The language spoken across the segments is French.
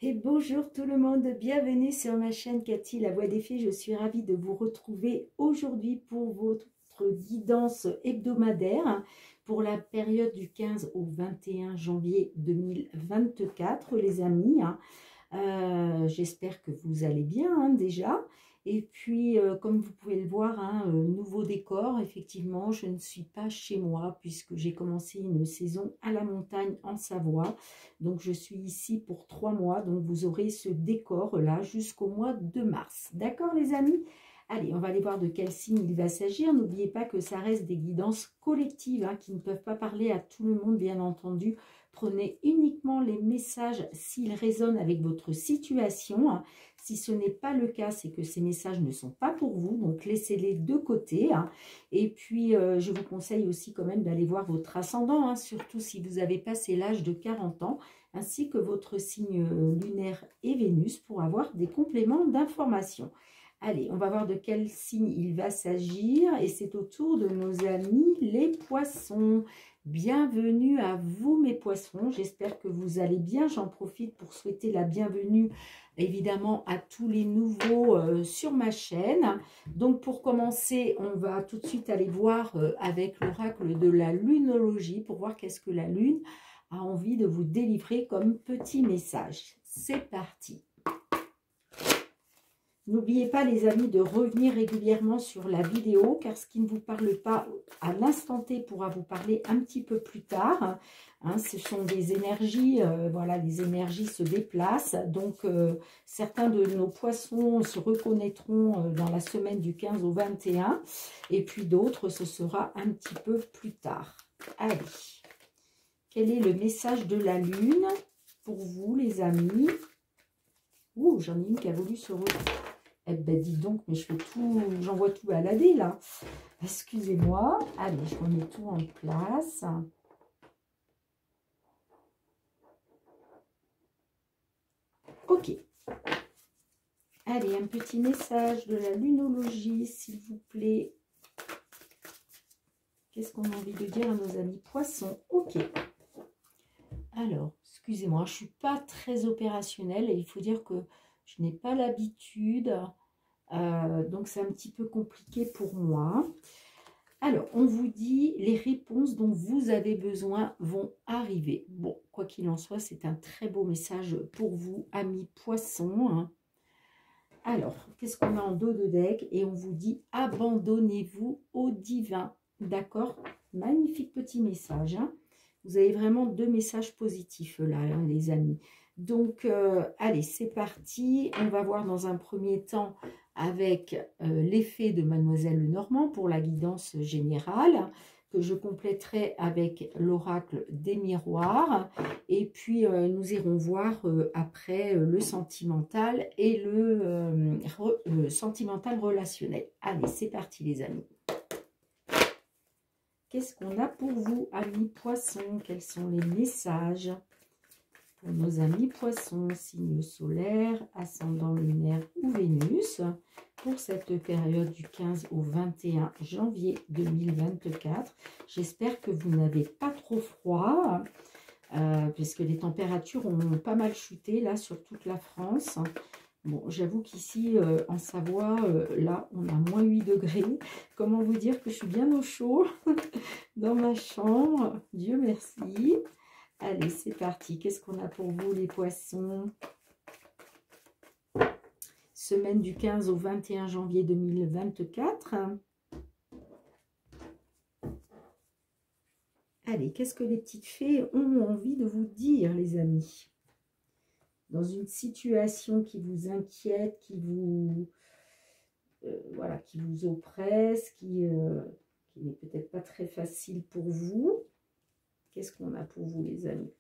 Et bonjour tout le monde, bienvenue sur ma chaîne Cathy, la voix des fées. Je suis ravie de vous retrouver aujourd'hui pour votre guidance hebdomadaire pour la période du 15 au 21 janvier 2024, les amis. J'espère que vous allez bien déjà. Et puis, comme vous pouvez le voir, nouveau décor. Effectivement, je ne suis pas chez moi puisque j'ai commencé une saison à la montagne en Savoie. Donc, je suis ici pour 3 mois. Donc, vous aurez ce décor-là jusqu'au mois de mars. D'accord, les amis? Allez, on va aller voir de quel signe il va s'agir. N'oubliez pas que ça reste des guidances collectives qui ne peuvent pas parler à tout le monde, bien entendu. Prenez uniquement les messages s'ils résonnent avec votre situation. Si ce n'est pas le cas, c'est que ces messages ne sont pas pour vous. Donc, laissez-les de côté. Et puis, je vous conseille aussi quand même d'aller voir votre ascendant, surtout si vous avez passé l'âge de 40 ans, ainsi que votre signe lunaire et Vénus pour avoir des compléments d'information. Allez, on va voir de quel signe il va s'agir. Et c'est au tour de nos amis les poissons. Bienvenue à vous mes poissons, j'espère que vous allez bien. J'en profite pour souhaiter la bienvenue évidemment à tous les nouveaux sur ma chaîne. Donc pour commencer, on va tout de suite aller voir avec l'oracle de la lunologie pour voir qu'est-ce que la lune a envie de vous délivrer comme petit message. C'est parti. N'oubliez pas les amis de revenir régulièrement sur la vidéo car ce qui ne vous parle pas à l'instant T pourra vous parler un petit peu plus tard. Ce sont des énergies, voilà, les énergies se déplacent. Donc certains de nos poissons se reconnaîtront dans la semaine du 15 au 21 et puis d'autres ce sera un petit peu plus tard. Allez, quel est le message de la lune pour vous les amis? Ouh, j'en ai une qui a voulu se retrouver. Eh ben dis donc, mais je fais tout, j'envoie tout balader là. Excusez-moi. Allez, je remets tout en place. Ok. Allez, un petit message de la lunologie, s'il vous plaît. Qu'est-ce qu'on a envie de dire à nos amis poissons? Ok. Alors, excusez-moi, je ne suis pas très opérationnelle et il faut dire que je n'ai pas l'habitude. Donc, c'est un petit peu compliqué pour moi. Alors, on vous dit, les réponses dont vous avez besoin vont arriver. Bon, quoi qu'il en soit, c'est un très beau message pour vous, amis poissons. Alors, qu'est-ce qu'on a en dos de deck? Et on vous dit, abandonnez-vous au divin. D'accord? Magnifique petit message. Vous avez vraiment 2 messages positifs là, les amis. Donc, allez, c'est parti. On va voir dans un premier temps avec l'effet de Mademoiselle Lenormand pour la guidance générale, que je compléterai avec l'oracle des miroirs. Et puis, nous irons voir après le sentimental et le sentimental relationnel. Allez, c'est parti les amis. Qu'est-ce qu'on a pour vous, amis poissons? Quels sont les messages pour nos amis poissons, signe solaire, ascendant lunaire ou Vénus, pour cette période du 15 au 21 janvier 2024. J'espère que vous n'avez pas trop froid, puisque les températures ont pas mal chuté là sur toute la France. Bon, j'avoue qu'ici, en Savoie, là, on a moins 8 degrés. Comment vous dire que je suis bien au chaud dans ma chambre? Dieu merci. Allez, c'est parti. Qu'est-ce qu'on a pour vous, les poissons? Semaine du 15 au 21 janvier 2024. Allez, qu'est-ce que les petites fées ont envie de vous dire, les amis? Dans une situation qui vous inquiète, qui vous, voilà, qui vous oppresse, qui n'est peut-être pas très facile pour vous. Qu'est-ce qu'on a pour vous, les amis?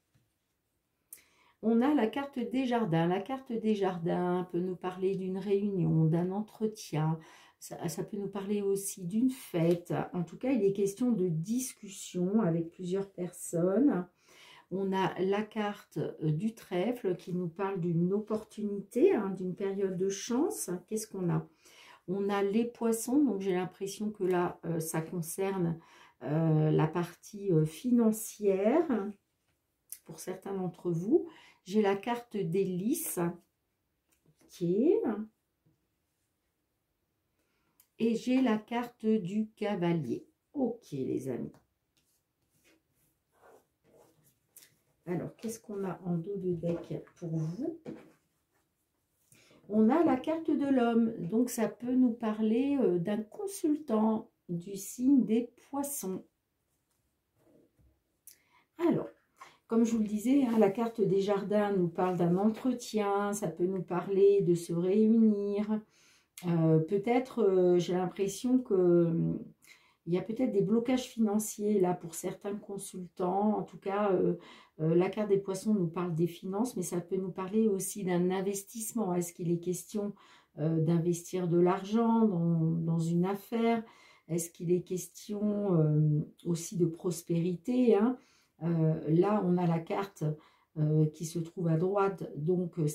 On a la carte des jardins. La carte des jardins peut nous parler d'une réunion, d'un entretien. Ça peut nous parler aussi d'une fête. En tout cas, il est question de discussion avec plusieurs personnes. On a la carte du trèfle qui nous parle d'une opportunité, d'une période de chance. Qu'est-ce qu'on a? On a les poissons, donc j'ai l'impression que là, ça concerne la partie financière pour certains d'entre vous. J'ai la carte des lys. Ok. Et j'ai la carte du cavalier. Ok, les amis. Alors, qu'est-ce qu'on a en dos de deck pour vous? On a la carte de l'homme. Donc, ça peut nous parler d'un consultant du signe des poissons. Alors, comme je vous le disais, hein, la carte des jardins nous parle d'un entretien. Ça peut nous parler de se réunir. Peut-être, j'ai l'impression que il y a peut-être des blocages financiers là pour certains consultants. En tout cas, la carte des poissons nous parle des finances, mais ça peut nous parler aussi d'un investissement. Est-ce qu'il est question d'investir de l'argent dans une affaire? Est-ce qu'il est question aussi de prospérité, hein? Là, on a la carte qui se trouve à droite, donc la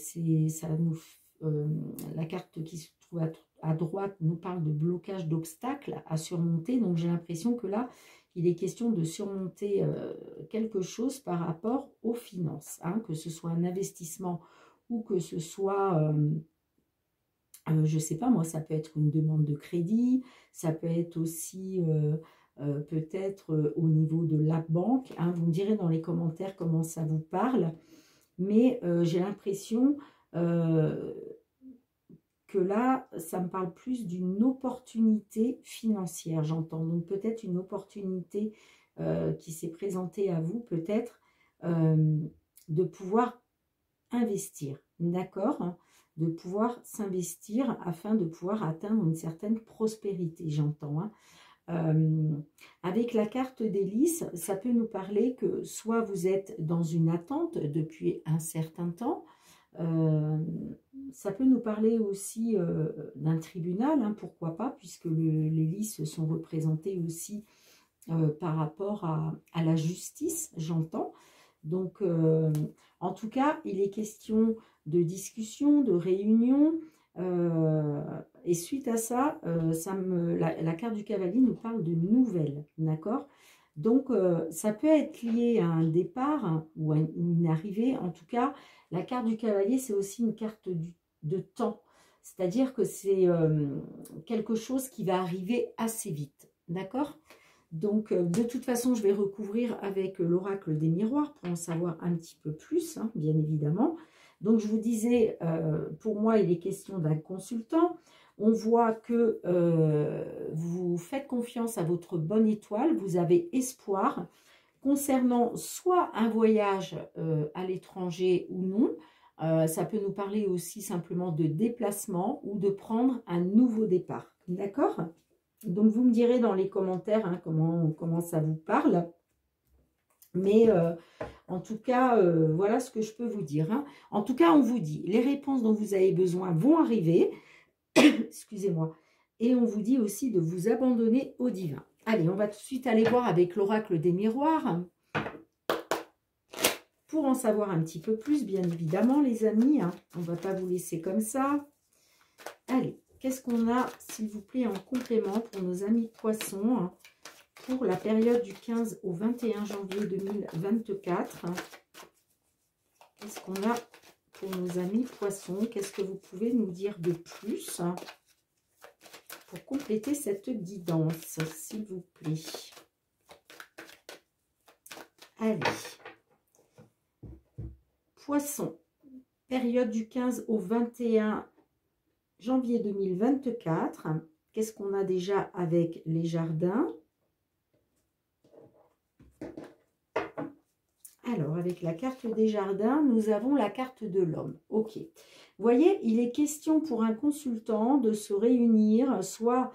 carte qui se trouve à droite nous parle de blocage d'obstacles à surmonter. Donc j'ai l'impression que là, il est question de surmonter quelque chose par rapport aux finances, hein, que ce soit un investissement ou que ce soit, je ne sais pas moi, ça peut être une demande de crédit, ça peut être aussi peut-être au niveau de la banque, hein. Vous me direz dans les commentaires comment ça vous parle, mais j'ai l'impression que là, ça me parle plus d'une opportunité financière, j'entends. Donc peut-être une opportunité qui s'est présentée à vous, peut-être de pouvoir investir, d'accord, hein, de pouvoir s'investir afin de pouvoir atteindre une certaine prospérité, j'entends, hein. Avec la carte des lys, ça peut nous parler que soit vous êtes dans une attente depuis un certain temps, ça peut nous parler aussi d'un tribunal, hein, pourquoi pas, puisque les lys sont représentés aussi par rapport à la justice, j'entends. Donc, en tout cas, il est question de discussion, de réunion, et suite à ça, la carte du cavalier nous parle de nouvelles, d'accord? Donc, ça peut être lié à un départ, hein, ou à une arrivée. En tout cas, la carte du cavalier, c'est aussi une carte de temps. C'est-à-dire que c'est quelque chose qui va arriver assez vite, d'accord? Donc, de toute façon, je vais recouvrir avec l'oracle des miroirs pour en savoir un petit peu plus, hein, bien évidemment. Donc, je vous disais, pour moi, il est question d'un consultant. On voit que vous faites confiance à votre bonne étoile, vous avez espoir concernant soit un voyage à l'étranger ou non. Ça peut nous parler aussi simplement de déplacement ou de prendre un nouveau départ, d'accord? Donc, vous me direz dans les commentaires hein, comment ça vous parle. Mais en tout cas, voilà ce que je peux vous dire, hein. En tout cas, on vous dit, les réponses dont vous avez besoin vont arriver. Excusez-moi. Et on vous dit aussi de vous abandonner au divin. Allez, on va tout de suite aller voir avec l'oracle des miroirs. Pour en savoir un petit peu plus, bien évidemment, les amis. Hein. On ne va pas vous laisser comme ça. Allez, qu'est-ce qu'on a, s'il vous plaît, en complément pour nos amis poissons, hein, pour la période du 15 au 21 janvier 2024. Qu'est-ce qu'on a pour nos amis poissons? Qu'est-ce que vous pouvez nous dire de plus hein, pour compléter cette guidance, s'il vous plaît? Allez. Poissons, période du 15 au 21 janvier 2024. Qu'est-ce qu'on a déjà avec les jardins? Alors, avec la carte des jardins, nous avons la carte de l'homme. Ok. Vous voyez, il est question pour un consultant de se réunir, soit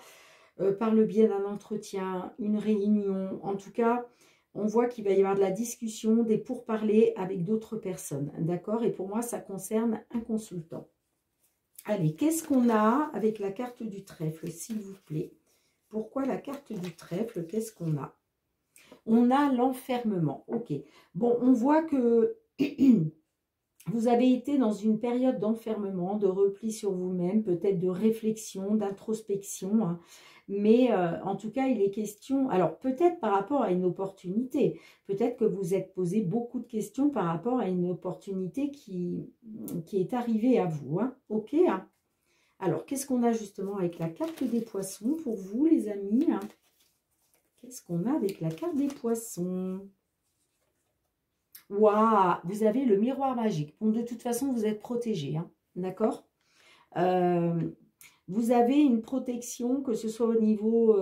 par le biais d'un entretien, une réunion. En tout cas, on voit qu'il va y avoir de la discussion, des pourparlers avec d'autres personnes. D'accord? Et pour moi, ça concerne un consultant. Allez, qu'est-ce qu'on a avec la carte du trèfle, s'il vous plaît? Pourquoi la carte du trèfle? Qu'est-ce qu'on a? On a l'enfermement. Ok. Bon, on voit que vous avez été dans une période d'enfermement, de repli sur vous-même, peut-être de réflexion, d'introspection, hein. Mais en tout cas, il est question, alors peut-être par rapport à une opportunité, peut-être que vous êtes posé beaucoup de questions par rapport à une opportunité qui est arrivée à vous, hein. Ok, hein. Alors, qu'est-ce qu'on a justement avec la carte des poissons pour vous, les amis, hein? Qu'est-ce qu'on a avec la carte des poissons? Waouh, vous avez le miroir magique. Bon, de toute façon, vous êtes protégé, hein, d'accord? Vous avez une protection, que ce soit au niveau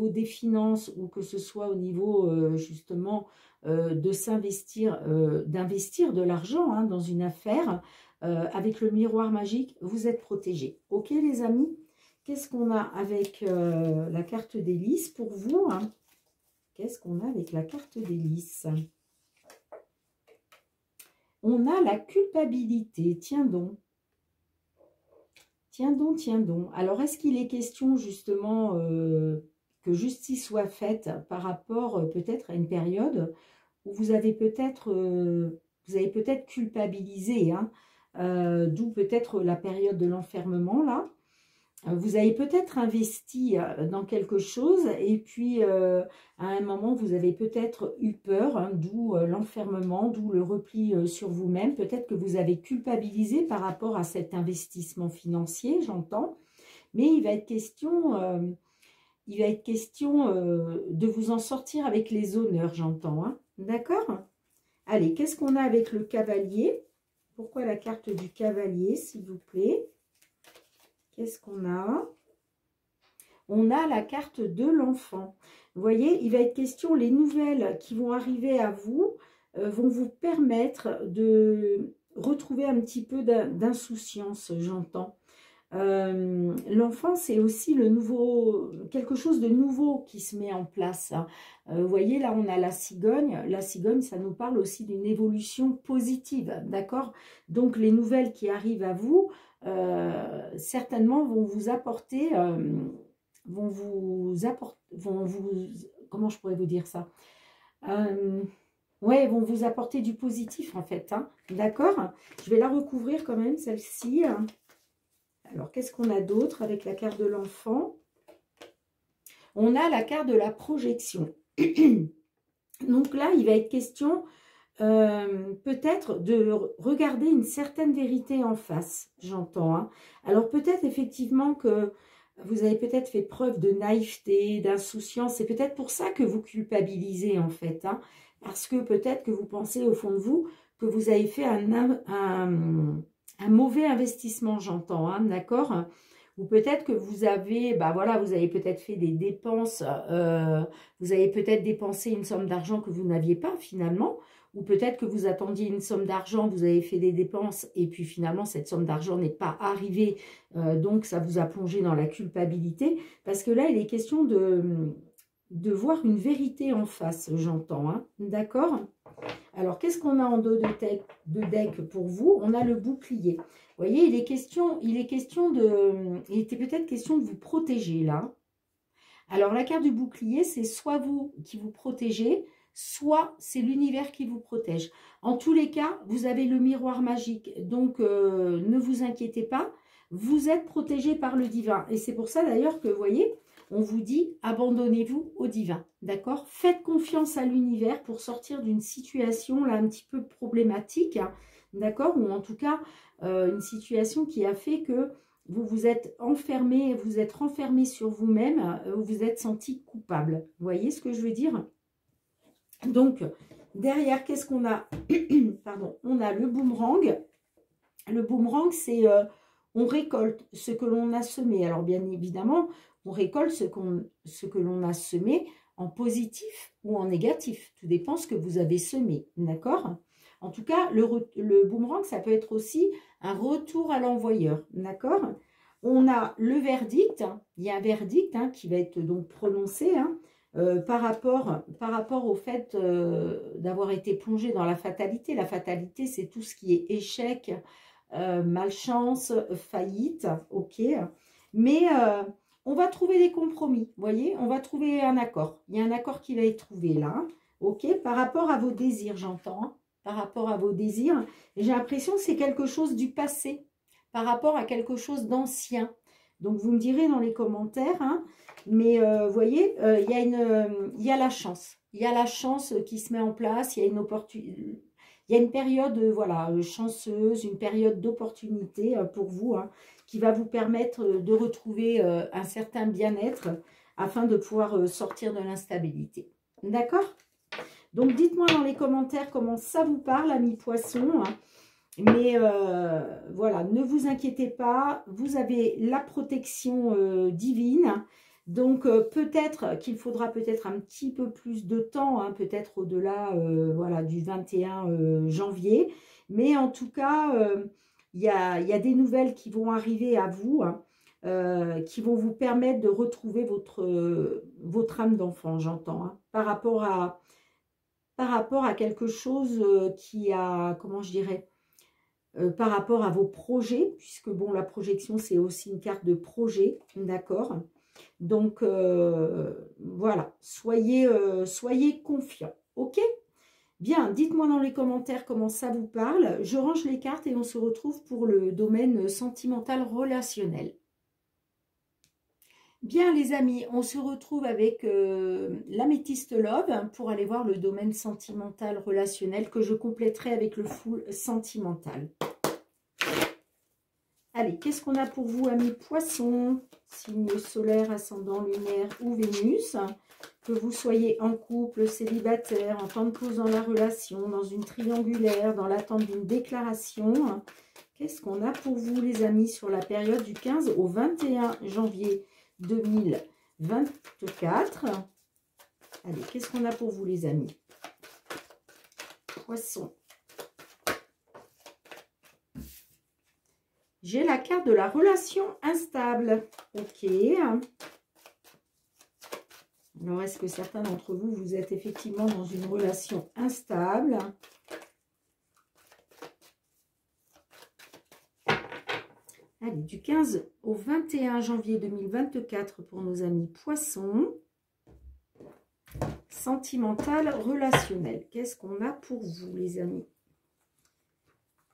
des finances ou que ce soit au niveau justement de s'investir, d'investir de l'argent, hein, dans une affaire. Avec le miroir magique, vous êtes protégé. Ok, les amis? Qu'est-ce qu'on a avec la carte des lys pour vous, hein? Qu'est-ce qu'on a avec la carte des lys? On a la culpabilité. Tiens donc. Tiens donc, tiens donc. Alors, est-ce qu'il est question justement que justice soit faite par rapport peut-être à une période où vous avez peut-être culpabilisé, hein, d'où peut-être la période de l'enfermement là. Vous avez peut-être investi dans quelque chose et puis à un moment, vous avez peut-être eu peur, hein, d'où l'enfermement, d'où le repli sur vous-même. Peut-être que vous avez culpabilisé par rapport à cet investissement financier, j'entends. Mais il va être question, de vous en sortir avec les honneurs, j'entends, hein. D'accord? Allez, qu'est-ce qu'on a avec le cavalier? Pourquoi la carte du cavalier, s'il vous plaît? Qu'est-ce qu'on a? On a la carte de l'enfant. Vous voyez, il va être question, les nouvelles qui vont arriver à vous vont vous permettre de retrouver un petit peu d'insouciance, j'entends. L'enfant, c'est aussi le nouveau, quelque chose de nouveau qui se met en place, hein. Vous voyez, là, on a la cigogne. La cigogne, ça nous parle aussi d'une évolution positive, d'accord? Donc, les nouvelles qui arrivent à vous, certainement vont vous apporter, comment je pourrais vous dire ça? Ouais, vont vous apporter du positif en fait, hein, d'accord? Je vais la recouvrir quand même, celle-ci. Alors, qu'est-ce qu'on a d'autre avec la carte de l'enfant? On a la carte de la projection. Donc là, il va être question peut-être de regarder une certaine vérité en face, j'entends, hein. Alors peut-être effectivement que vous avez peut-être fait preuve de naïveté, d'insouciance, c'est peut-être pour ça que vous culpabilisez en fait, hein, parce que peut-être que vous pensez au fond de vous que vous avez fait un mauvais investissement, j'entends, hein, d'accord? Ou peut-être que vous avez, bah voilà, vous avez peut-être fait des dépenses, vous avez peut-être dépensé une somme d'argent que vous n'aviez pas finalement, ou peut-être que vous attendiez une somme d'argent, vous avez fait des dépenses, et puis finalement cette somme d'argent n'est pas arrivée, donc ça vous a plongé dans la culpabilité, parce que là il est question de voir une vérité en face, j'entends, hein, d'accord? Alors, qu'est-ce qu'on a en dos de deck pour vous? On a le bouclier. Vous voyez, il était peut-être question de vous protéger là. Alors, la carte du bouclier, c'est soit vous qui vous protégez, soit c'est l'univers qui vous protège. En tous les cas, vous avez le miroir magique. Donc, ne vous inquiétez pas, vous êtes protégé par le divin. Et c'est pour ça d'ailleurs que, vous voyez, on vous dit, abandonnez-vous au divin, d'accord? Faites confiance à l'univers pour sortir d'une situation là un petit peu problématique, hein, d'accord? Ou en tout cas, une situation qui a fait que vous vous êtes enfermé, vous êtes renfermé sur vous-même, vous vous êtes senti coupable. Vous voyez ce que je veux dire? Donc, derrière, qu'est-ce qu'on a? Pardon, on a le boomerang. Le boomerang, c'est on récolte ce que l'on a semé. Alors, bien évidemment, on récolte ce que l'on a semé en positif ou en négatif. Tout dépend ce que vous avez semé, d'accord? En tout cas, le boomerang, ça peut être aussi un retour à l'envoyeur, d'accord? On a le verdict, hein. Il y a un verdict, hein, qui va être donc prononcé, hein, par rapport au fait d'avoir été plongé dans la fatalité. La fatalité, c'est tout ce qui est échec, malchance, faillite, ok. Mais on va trouver des compromis, vous voyez, on va trouver un accord. Il y a un accord qui va être trouvé là, hein, ok, par rapport à vos désirs, j'entends, hein, par rapport à vos désirs. J'ai l'impression que c'est quelque chose du passé, par rapport à quelque chose d'ancien. Donc, vous me direz dans les commentaires, hein, mais vous voyez, il y a la chance. Il y a la chance qui se met en place, il y a une opportunité. Il y a une période voilà, chanceuse, une période d'opportunité pour vous, hein, qui va vous permettre de retrouver un certain bien-être afin de pouvoir sortir de l'instabilité. D'accord? Donc, dites-moi dans les commentaires comment ça vous parle, amis poissons. Hein. Mais voilà, ne vous inquiétez pas, vous avez la protection divine. Donc, peut-être qu'il faudra peut-être un petit peu plus de temps, hein, peut-être au-delà voilà, du 21 janvier. Mais en tout cas, il y a des nouvelles qui vont arriver à vous, hein, qui vont vous permettre de retrouver votre âme d'enfant, j'entends, hein, par rapport à quelque chose qui a, comment je dirais, par rapport à vos projets, puisque bon, la projection, c'est aussi une carte de projet, d'accord? Donc, voilà, soyez confiants, ok? Bien, dites-moi dans les commentaires comment ça vous parle. Je range les cartes et on se retrouve pour le domaine sentimental relationnel. Bien les amis, on se retrouve avec l'améthyste love pour aller voir le domaine sentimental relationnel que je compléterai avec le full sentimental. Allez, qu'est-ce qu'on a pour vous, amis poissons, signe solaire, ascendant, lunaire ou Vénus, que vous soyez en couple, célibataire, en temps de pause dans la relation, dans une triangulaire, dans l'attente d'une déclaration. Qu'est-ce qu'on a pour vous, les amis, sur la période du 15 au 21 janvier 2024. Allez, qu'est-ce qu'on a pour vous, les amis? Poissons. J'ai la carte de la relation instable. Ok. Alors, est-ce que certains d'entre vous, vous êtes effectivement dans une relation instable? Allez, du 15 au 21 janvier 2024 pour nos amis poissons. Sentimental, relationnel. Qu'est-ce qu'on a pour vous, les amis?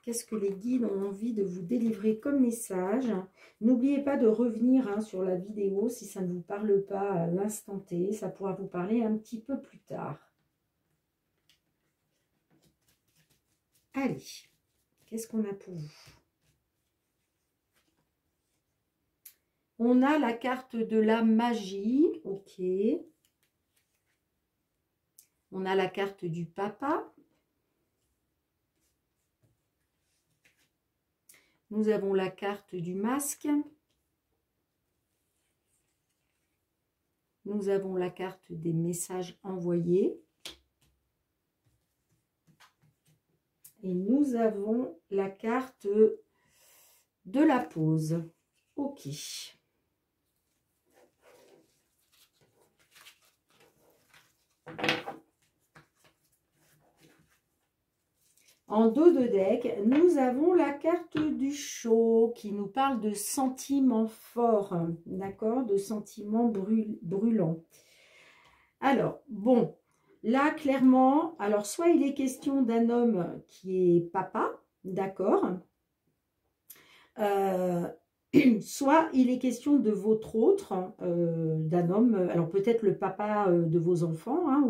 Qu'est-ce que les guides ont envie de vous délivrer comme message? N'oubliez pas de revenir hein, sur la vidéo si ça ne vous parle pas à l'instant T. Ça pourra vous parler un petit peu plus tard. Allez, qu'est-ce qu'on a pour vous? On a la carte de la magie. Ok. On a la carte du papa. Nous avons la carte du masque. Nous avons la carte des messages envoyés. Et nous avons la carte de la pause. Ok. En dos de deck, nous avons la carte du show qui nous parle de sentiments forts, d'accord, de sentiments brûlants. Alors, bon, là, clairement, alors soit il est question d'un homme qui est papa, d'accord, soit il est question de votre autre, d'un homme, alors peut-être le papa de vos enfants, hein,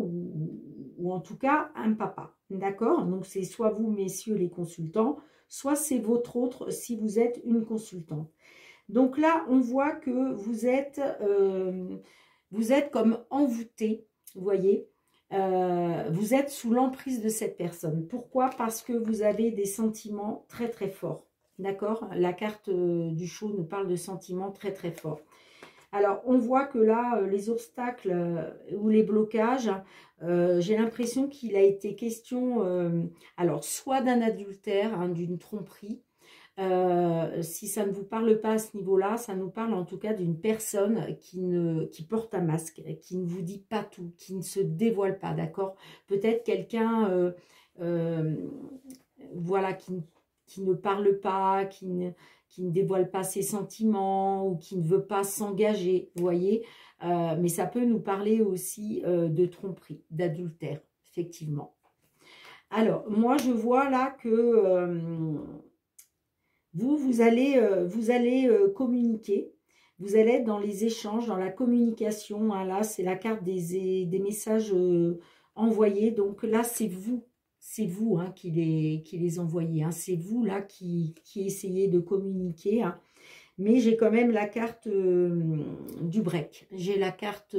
ou en tout cas un papa, d'accord? Donc c'est soit vous, messieurs les consultants, soit c'est votre autre si vous êtes une consultante. Donc là, on voit que vous êtes comme envoûté, vous voyez, vous êtes sous l'emprise de cette personne. Pourquoi? Parce que vous avez des sentiments très très forts, d'accord? La carte du show nous parle de sentiments très très forts. Alors, on voit que là, les obstacles ou les blocages, j'ai l'impression qu'il a été question, alors, soit d'un adultère, hein, d'une tromperie. Si ça ne vous parle pas à ce niveau-là, ça nous parle en tout cas d'une personne qui porte un masque, qui ne vous dit pas tout, qui ne se dévoile pas, d'accord? Peut-être quelqu'un, voilà, qui ne parle pas, qui ne dévoile pas ses sentiments ou qui ne veut pas s'engager, vous voyez. Mais ça peut nous parler aussi de tromperie, d'adultère, effectivement. Alors, moi, je vois là que vous allez communiquer. Vous allez être dans les échanges, dans la communication. Hein. Là, c'est la carte des messages envoyés. Donc là, c'est vous hein, qui les envoyez. Hein. C'est vous là qui essayez de communiquer. Hein. Mais j'ai quand même la carte du break. J'ai la carte...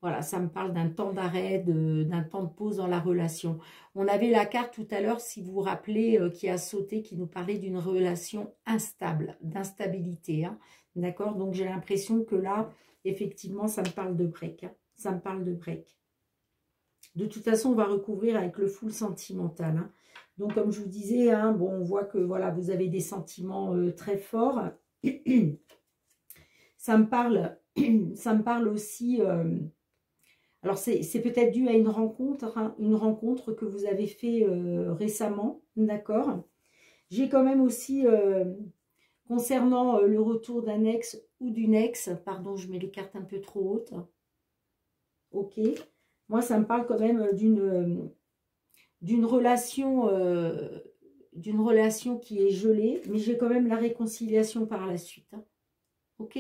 voilà, ça me parle d'un temps d'arrêt, d'un temps de pause dans la relation. On avait la carte tout à l'heure, si vous vous rappelez, qui a sauté, qui nous parlait d'une relation instable, d'instabilité. Hein. D'accord? Donc, j'ai l'impression que là, effectivement, ça me parle de break. Hein. Ça me parle de break. De toute façon, on va recouvrir avec le full sentimental. Hein. Donc, comme je vous disais, hein, bon, on voit que voilà, vous avez des sentiments très forts. Ça me parle aussi... alors, c'est peut-être dû à une rencontre hein, que vous avez fait récemment, d'accord? J'ai quand même aussi, concernant le retour d'un ex ou d'une ex, pardon, je mets les cartes un peu trop hautes, ok? Moi, ça me parle quand même d'une relation qui est gelée, mais j'ai quand même la réconciliation par la suite, hein, ok?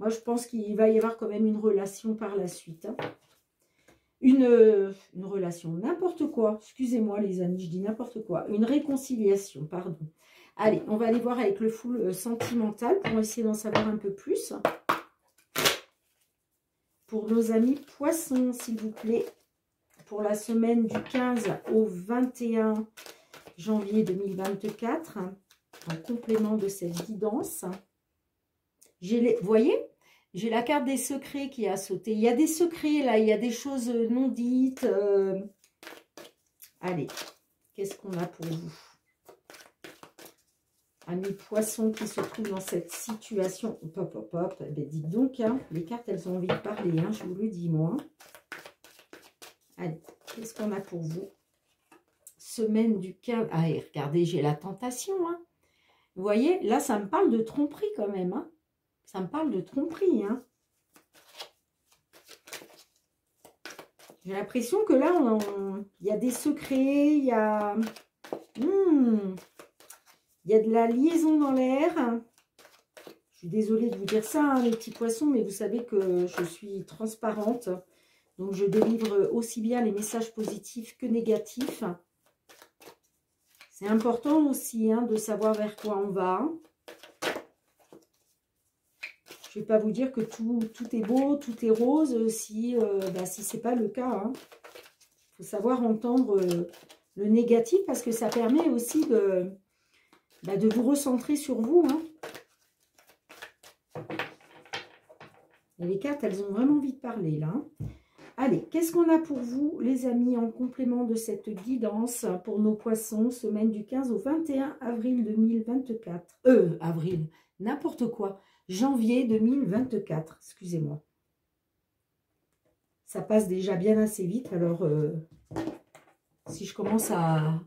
Moi, je pense qu'il va y avoir quand même une relation par la suite. Hein. Une relation, n'importe quoi. Excusez-moi les amis, je dis n'importe quoi. Une réconciliation, pardon. Allez, on va aller voir avec le full sentimental pour essayer d'en savoir un peu plus. Pour nos amis poissons, s'il vous plaît. Pour la semaine du 15 au 21 janvier 2024. En complément de cette guidance. Vous voyez ? J'ai la carte des secrets qui a sauté. Il y a des secrets là, il y a des choses non dites. Allez, qu'est-ce qu'on a pour vous? Amis poissons qui se trouvent dans cette situation. Hop, hop, hop. Eh bien, dites donc, hein, les cartes, elles ont envie de parler, hein, je vous le dis, moi. Allez, qu'est-ce qu'on a pour vous? Semaine du 15. Ah, et regardez, j'ai la tentation. Hein. Vous voyez, là, ça me parle de tromperie quand même. Hein. Ça me parle de tromperie. Hein. J'ai l'impression que là, il y a des secrets, il y a de la liaison dans l'air. Je suis désolée de vous dire ça, hein, les petits poissons, mais vous savez que je suis transparente. Donc, je délivre aussi bien les messages positifs que négatifs. C'est important aussi hein, de savoir vers quoi on va. Je ne vais pas vous dire que tout est beau, tout est rose, si ce n'est pas le cas. Hein. Il faut savoir entendre le négatif parce que ça permet aussi de vous recentrer sur vous. Hein. Et les cartes, elles ont vraiment envie de parler là. Hein. Allez, qu'est-ce qu'on a pour vous, les amis, en complément de cette guidance pour nos poissons, semaine du 15 au 21 avril 2024. Avril, n'importe quoi. Janvier 2024, excusez-moi. Ça passe déjà bien assez vite, alors si je commence à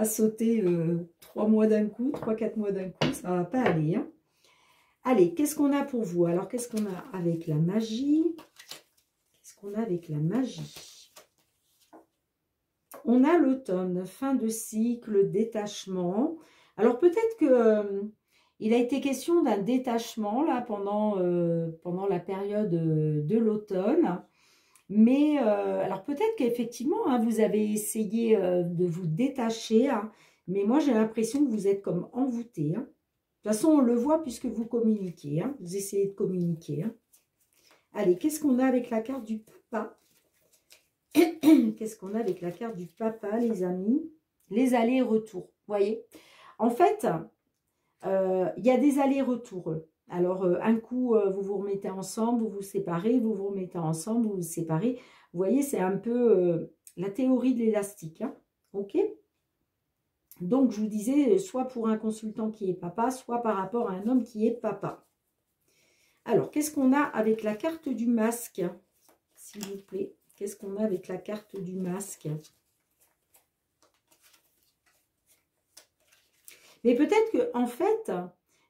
sauter 3 mois d'un coup, 3-4 mois d'un coup, ça ne va pas aller. Hein. Allez, qu'est-ce qu'on a pour vous? Alors, qu'est-ce qu'on a avec la magie? Qu'est-ce qu'on a avec la magie? On a l'automne, fin de cycle, détachement. Alors, peut-être que... il a été question d'un détachement là pendant la période de l'automne. Mais alors peut-être qu'effectivement, hein, vous avez essayé de vous détacher. Hein, mais moi, j'ai l'impression que vous êtes comme envoûté. Hein. De toute façon, on le voit puisque vous communiquez. Hein, vous essayez de communiquer. Hein. Allez, qu'est-ce qu'on a avec la carte du papa? Qu'est-ce qu'on a avec la carte du papa, les amis? Les allers-retours. Vous voyez? En fait... il y a des allers-retours. Alors, un coup, vous vous remettez ensemble, vous vous séparez, vous vous remettez ensemble, vous vous séparez. Vous voyez, c'est un peu la théorie de l'élastique. Hein, ok? Donc, je vous disais, soit pour un consultant qui est papa, soit par rapport à un homme qui est papa. Alors, qu'est-ce qu'on a avec la carte du masque? S'il vous plaît, qu'est-ce qu'on a avec la carte du masque? Mais peut-être que en fait,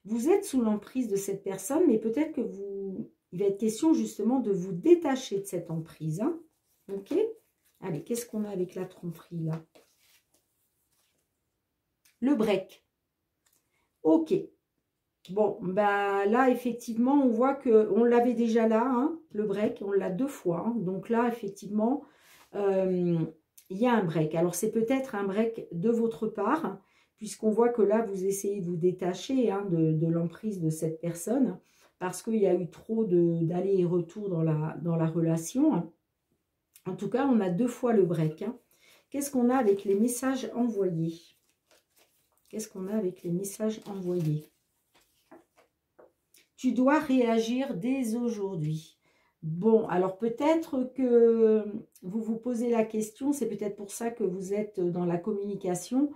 vous êtes sous l'emprise de cette personne, mais peut-être que il va être question justement de vous détacher de cette emprise. Hein. Ok? Allez, qu'est-ce qu'on a avec la tromperie là? Le break. Ok. Bon, bah là, effectivement, on voit qu'on l'avait déjà là, hein, le break, on l'a 2 fois. Hein. Donc là, effectivement, il y a un break. Alors, c'est peut-être un break de votre part, puisqu'on voit que là, vous essayez de vous détacher hein, de l'emprise de cette personne, parce qu'il y a eu trop d'aller et retour dans la relation. En tout cas, on a 2 fois le break. Hein. Qu'est-ce qu'on a avec les messages envoyés? Qu'est-ce qu'on a avec les messages envoyés? Tu dois réagir dès aujourd'hui. Bon, alors peut-être que vous vous posez la question, c'est peut-être pour ça que vous êtes dans la communication,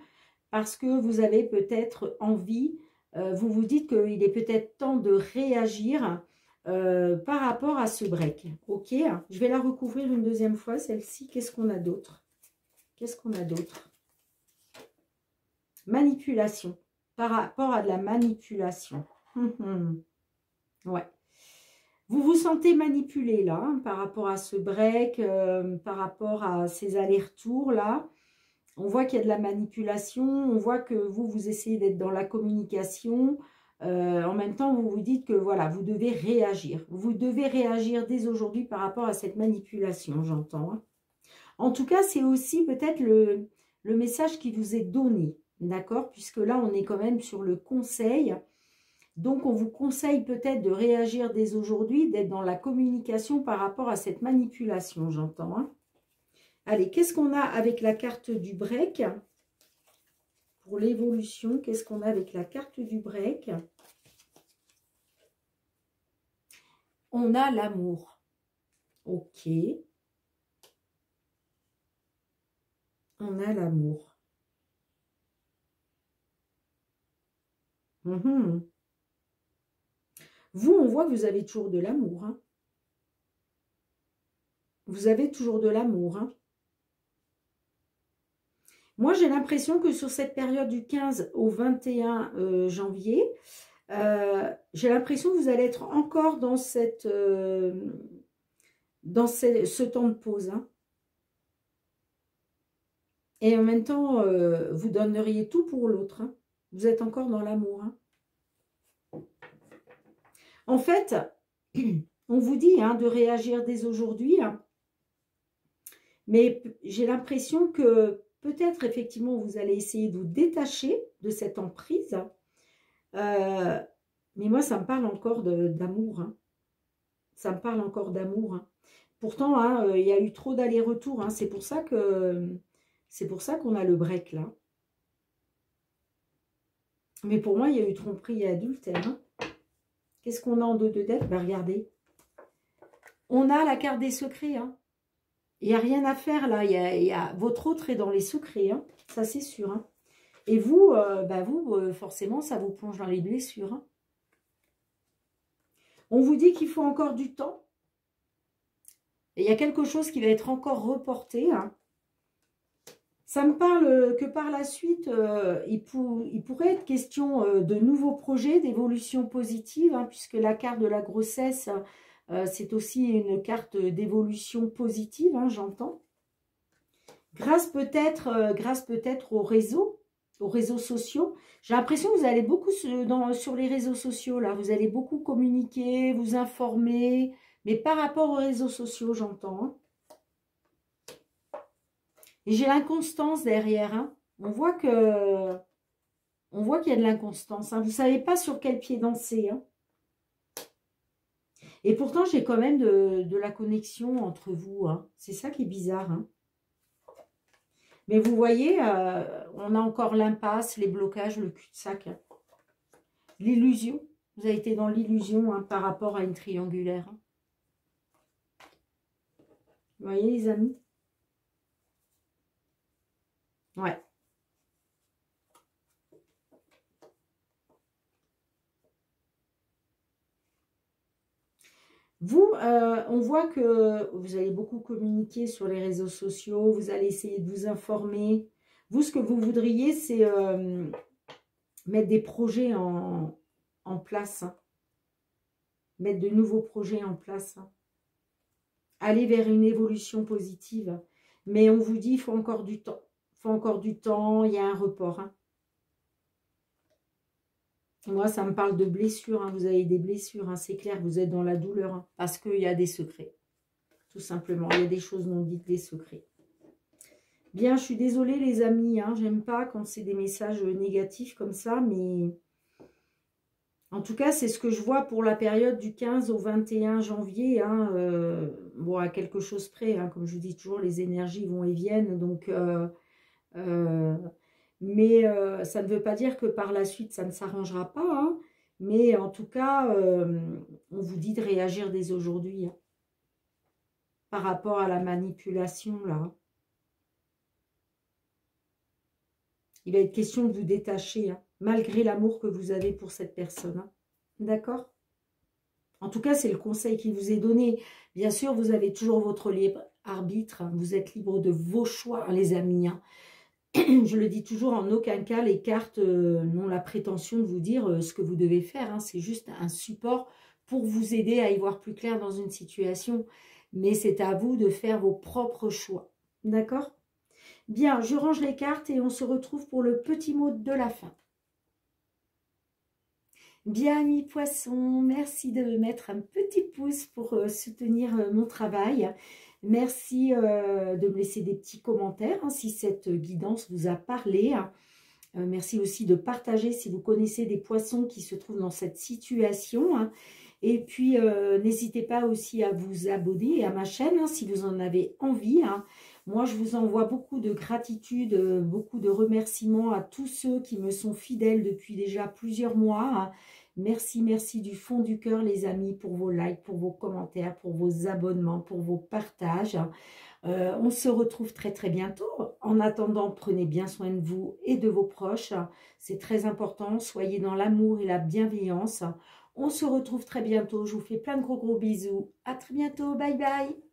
parce que vous avez peut-être envie, vous vous dites qu'il est peut-être temps de réagir par rapport à ce break. Ok, je vais la recouvrir une 2e fois, celle-ci. Qu'est-ce qu'on a d'autre? Qu'est-ce qu'on a d'autre? Manipulation. Par rapport à de la manipulation. Ouais. Vous vous sentez manipulé là, hein, par rapport à ce break, par rapport à ces allers-retours là. On voit qu'il y a de la manipulation, on voit que vous essayez d'être dans la communication. En même temps, vous vous dites que voilà, vous devez réagir. Vous devez réagir dès aujourd'hui par rapport à cette manipulation, j'entends. Hein. En tout cas, c'est aussi peut-être le message qui vous est donné, d'accord? Puisque là, on est quand même sur le conseil. Donc, on vous conseille peut-être de réagir dès aujourd'hui, d'être dans la communication par rapport à cette manipulation, j'entends. Hein. Allez, qu'est-ce qu'on a avec la carte du break? Pour l'évolution, qu'est-ce qu'on a avec la carte du break? On a l'amour. Ok. On a l'amour. Vous, on voit que vous avez toujours de l'amour. Hein. Vous avez toujours de l'amour. Hein. Moi, j'ai l'impression que sur cette période du 15 au 21 janvier, j'ai l'impression que vous allez être encore dans ce temps de pause. Hein. Et en même temps, vous donneriez tout pour l'autre. Hein. Vous êtes encore dans l'amour. Hein. En fait, on vous dit hein, de réagir dès aujourd'hui. Hein. Mais j'ai l'impression que peut-être effectivement vous allez essayer de vous détacher de cette emprise. Mais moi, ça me parle encore d'amour. Hein. Ça me parle encore d'amour. Hein. Pourtant, hein, il y a eu trop d'allers-retours. Hein. C'est pour ça qu'on a le break là. Mais pour moi, il y a eu tromperie et adultère. Hein. Qu'est-ce qu'on a en dos de tête? Ben, regardez. On a la carte des secrets. Hein. Il n'y a rien à faire là. Votre autre est dans les secrets. Hein. Ça, c'est sûr. Hein. Et vous, forcément, ça vous plonge dans les blessures. Hein. On vous dit qu'il faut encore du temps. Et il y a quelque chose qui va être encore reporté. Hein. Ça me parle que par la suite, il pourrait être question de nouveaux projets, d'évolution positive, hein, puisque la carte de la grossesse, c'est aussi une carte d'évolution positive, hein, j'entends. Grâce peut-être aux réseaux sociaux. J'ai l'impression que vous allez beaucoup sur les réseaux sociaux, là. Vous allez beaucoup communiquer, vous informer, mais par rapport aux réseaux sociaux, j'entends. Hein. Et j'ai l'inconstance derrière. Hein. On voit qu'il y a de l'inconstance. Hein. Vous ne savez pas sur quel pied danser. Hein. Et pourtant, j'ai quand même de la connexion entre vous. Hein. C'est ça qui est bizarre. Hein. Mais vous voyez, on a encore l'impasse, les blocages, le cul-de-sac. Hein. L'illusion. Vous avez été dans l'illusion hein, par rapport à une triangulaire. Hein. Vous voyez, les amis? Ouais. Vous, on voit que vous allez beaucoup communiquer sur les réseaux sociaux, vous allez essayer de vous informer. Vous, ce que vous voudriez, c'est mettre des projets en place. Hein. Mettre de nouveaux projets en place. Hein. Aller vers une évolution positive. Mais on vous dit, il faut encore du temps. Il faut encore du temps, il y a un report. Hein. Moi, ça me parle de blessures, hein. Vous avez des blessures, hein. C'est clair, vous êtes dans la douleur, hein, parce qu'il y a des secrets. Tout simplement, il y a des choses non dites, des secrets. Bien, je suis désolée les amis, hein, j'aime pas quand c'est des messages négatifs comme ça, mais en tout cas, c'est ce que je vois pour la période du 15 au 21 janvier, hein, bon, à quelque chose près, hein, comme je vous dis toujours, les énergies vont et viennent, donc... euh, mais ça ne veut pas dire que par la suite, ça ne s'arrangera pas, hein, mais en tout cas, on vous dit de réagir dès aujourd'hui, hein, par rapport à la manipulation, là. Il va être question de vous détacher, hein, malgré l'amour que vous avez pour cette personne. Hein. D'accord? En tout cas, c'est le conseil qui vous est donné. Bien sûr, vous avez toujours votre libre arbitre. Hein, vous êtes libre de vos choix, les amis. Hein. Je le dis toujours, en aucun cas, les cartes n'ont la prétention de vous dire ce que vous devez faire. Hein. C'est juste un support pour vous aider à y voir plus clair dans une situation. Mais c'est à vous de faire vos propres choix. D'accord? Bien, je range les cartes et on se retrouve pour le petit mot de la fin. Bien, amis poissons, merci de me mettre un petit pouce pour soutenir mon travail. Merci de me laisser des petits commentaires hein, si cette guidance vous a parlé. Merci aussi de partager si vous connaissez des poissons qui se trouvent dans cette situation. Hein. Et puis, n'hésitez pas aussi à vous abonner à ma chaîne hein, si vous en avez envie. Hein. Moi, je vous envoie beaucoup de gratitude, beaucoup de remerciements à tous ceux qui me sont fidèles depuis déjà plusieurs mois. Hein. Merci, merci du fond du cœur, les amis, pour vos likes, pour vos commentaires, pour vos abonnements, pour vos partages. On se retrouve très, très bientôt. En attendant, prenez bien soin de vous et de vos proches. C'est très important. Soyez dans l'amour et la bienveillance. On se retrouve très bientôt. Je vous fais plein de gros bisous. À très bientôt. Bye bye.